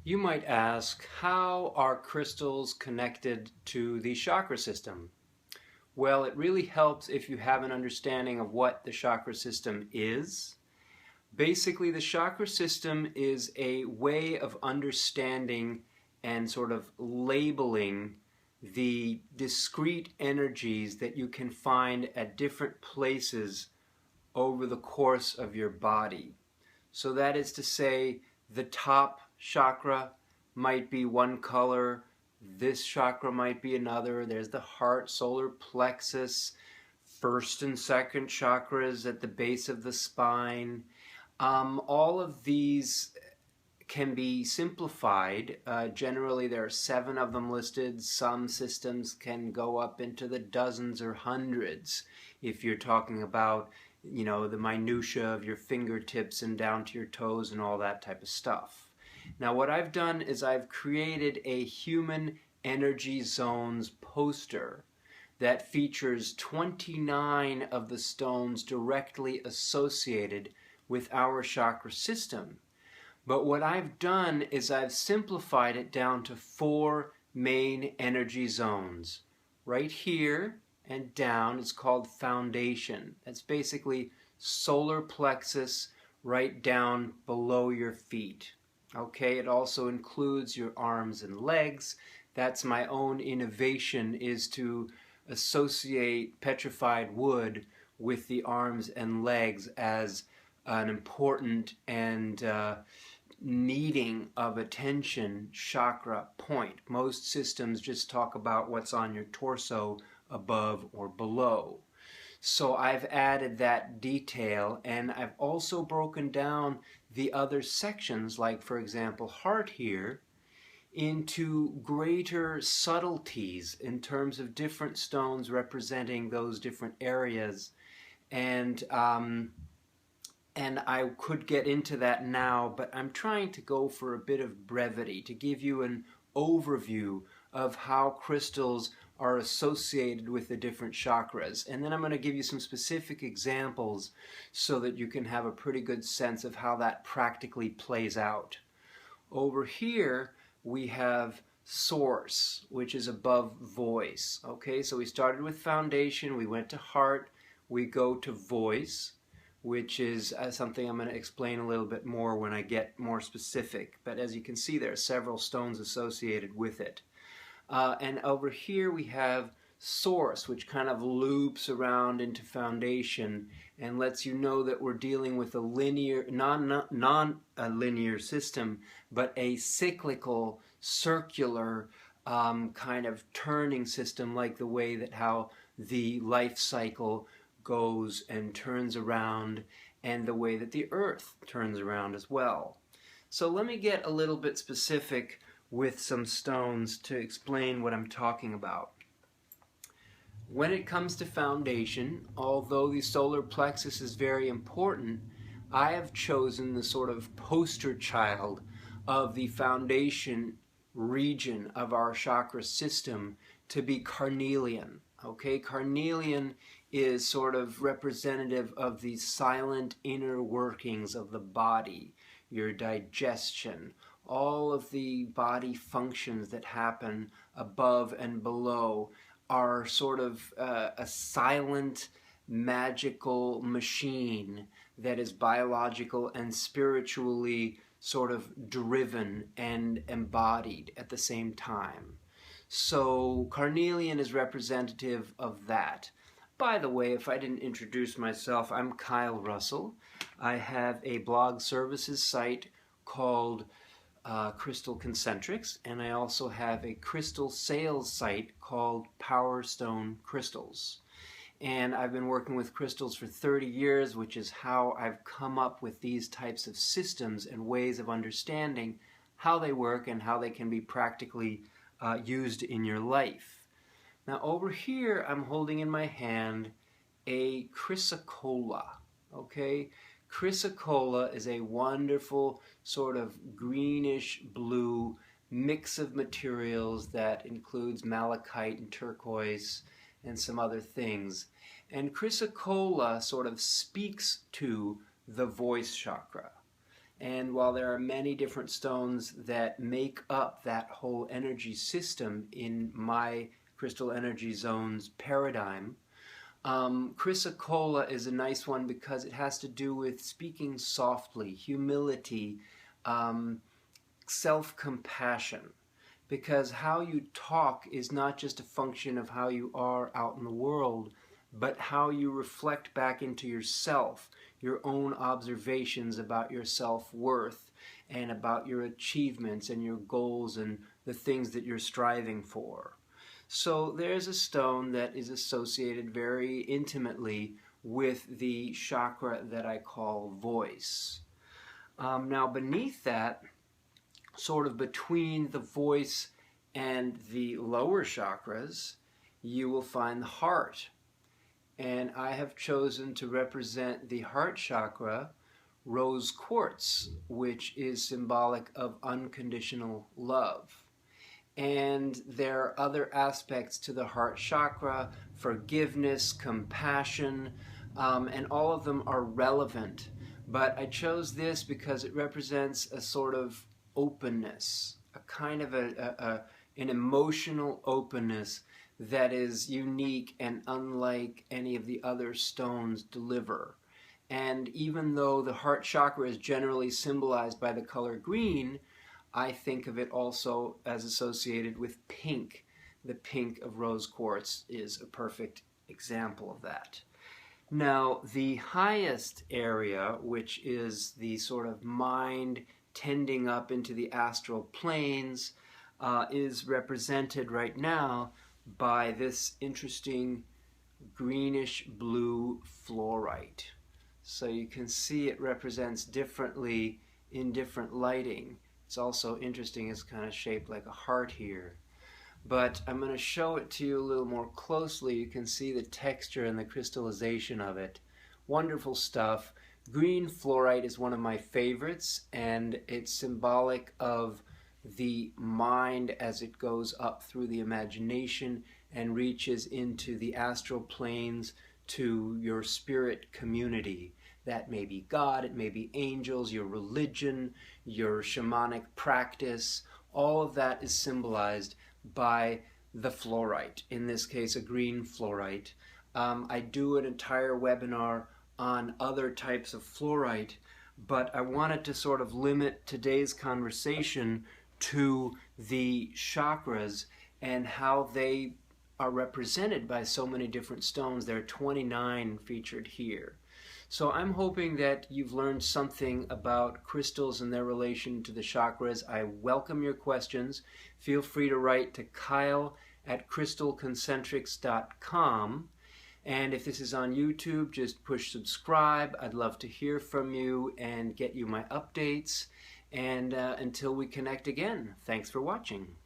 You might ask, how are crystals connected to the chakra system? Well, it really helps if you have an understanding of what the chakra system is. Basically, the chakra system is a way of understanding and sort of labeling the discrete energies that you can find at different places over the course of your body. So that is to say, the top chakra might be one color, this chakra might be another. There's the heart, solar plexus, first and second chakras at the base of the spine. All of these can be simplified. Generally, there are 7 of them listed. Some systems can go up into the dozens or hundreds if you're talking about, the minutia of your fingertips and down to your toes and all that type of stuff. Now, what I've done is I've created a human energy zones poster that features 29 of the stones directly associated with our chakra system. But what I've done is I've simplified it down to 4 main energy zones. Right here and down is called foundation. That's basically solar plexus right down below your feet. Okay, it also includes your arms and legs. That's my own innovation, is to associate petrified wood with the arms and legs as an important and needing of attention chakra point. Most systems just talk about what's on your torso above or below. So I've added that detail, and I've also broken down the other sections, like for example heart here, into greater subtleties in terms of different stones representing those different areas. And I could get into that now, but I'm trying to go for a bit of brevity to give you an overview of how crystals are associated with the different chakras. And then I'm going to give you some specific examples so that you can have a pretty good sense of how that practically plays out. Over here we have source, which is above voice. Okay, so we started with foundation, we went to heart, we go to voice, which is something I'm going to explain a little bit more when I get more specific. But as you can see, there are several stones associated with it. And over here we have source, which kind of loops around into foundation and lets you know that we're dealing with a linear, non-linear system, but a cyclical, circular kind of turning system, like the way that how the life cycle goes and turns around, and the way that the earth turns around as well. So let me get a little bit specific with some stones to explain what I'm talking about. When it comes to foundation, although the solar plexus is very important, I have chosen the sort of poster child of the foundation region of our chakra system to be carnelian. Okay, carnelian is sort of representative of the silent inner workings of the body, your digestion, all of the body functions that happen above and below are sort of a silent, magical machine that is biological and spiritually sort of driven and embodied at the same time. So carnelian is representative of that. By the way, if I didn't introduce myself, I'm Kyle Russell. I have a blog services site called Crystal Concentrics, and I also have a crystal sales site called Power Stone Crystals. And I've been working with crystals for 30 years, which is how I've come up with these types of systems and ways of understanding how they work and how they can be practically used in your life. Now over here I'm holding in my hand a Chrysocolla. Okay, Chrysocolla is a wonderful sort of greenish blue mix of materials that includes malachite and turquoise and some other things. And Chrysocolla sort of speaks to the voice chakra. And while there are many different stones that make up that whole energy system in my crystal energy zones paradigm, Chrysocolla is a nice one because it has to do with speaking softly, humility, self-compassion. Because how you talk is not just a function of how you are out in the world, but how you reflect back into yourself, your own observations about your self-worth and about your achievements and your goals and the things that you're striving for. So there's a stone that is associated very intimately with the chakra that I call voice. Now beneath that, sort of between the voice and the lower chakras, you will find the heart. And I have chosen to represent the heart chakra, rose quartz, which is symbolic of unconditional love. And there are other aspects to the heart chakra, forgiveness, compassion, and all of them are relevant. But I chose this because it represents a sort of openness, a kind of an emotional openness that is unique and unlike any of the other stones deliver. And even though the heart chakra is generally symbolized by the color green, I think of it also as associated with pink. The pink of rose quartz is a perfect example of that. Now, the highest area, which is the sort of mind tending up into the astral planes, is represented right now by this interesting greenish blue fluorite. So you can see it represents differently in different lighting. It's also interesting, it's kind of shaped like a heart here. But I'm going to show it to you a little more closely. You can see the texture and the crystallization of it. Wonderful stuff. Green fluorite is one of my favorites, and it's symbolic of the mind as it goes up through the imagination and reaches into the astral planes to your spirit community. That may be God, it may be angels, your religion, your shamanic practice. All of that is symbolized by the fluorite, in this case a green fluorite. I do an entire webinar on other types of fluorite, but I wanted to sort of limit today's conversation to the chakras and how they are represented by so many different stones. There are 29 featured here. So I'm hoping that you've learned something about crystals and their relation to the chakras. I welcome your questions. Feel free to write to Kyle@crystalconcentrics.com. And if this is on YouTube, just push subscribe. I'd love to hear from you and get you my updates. And until we connect again, thanks for watching.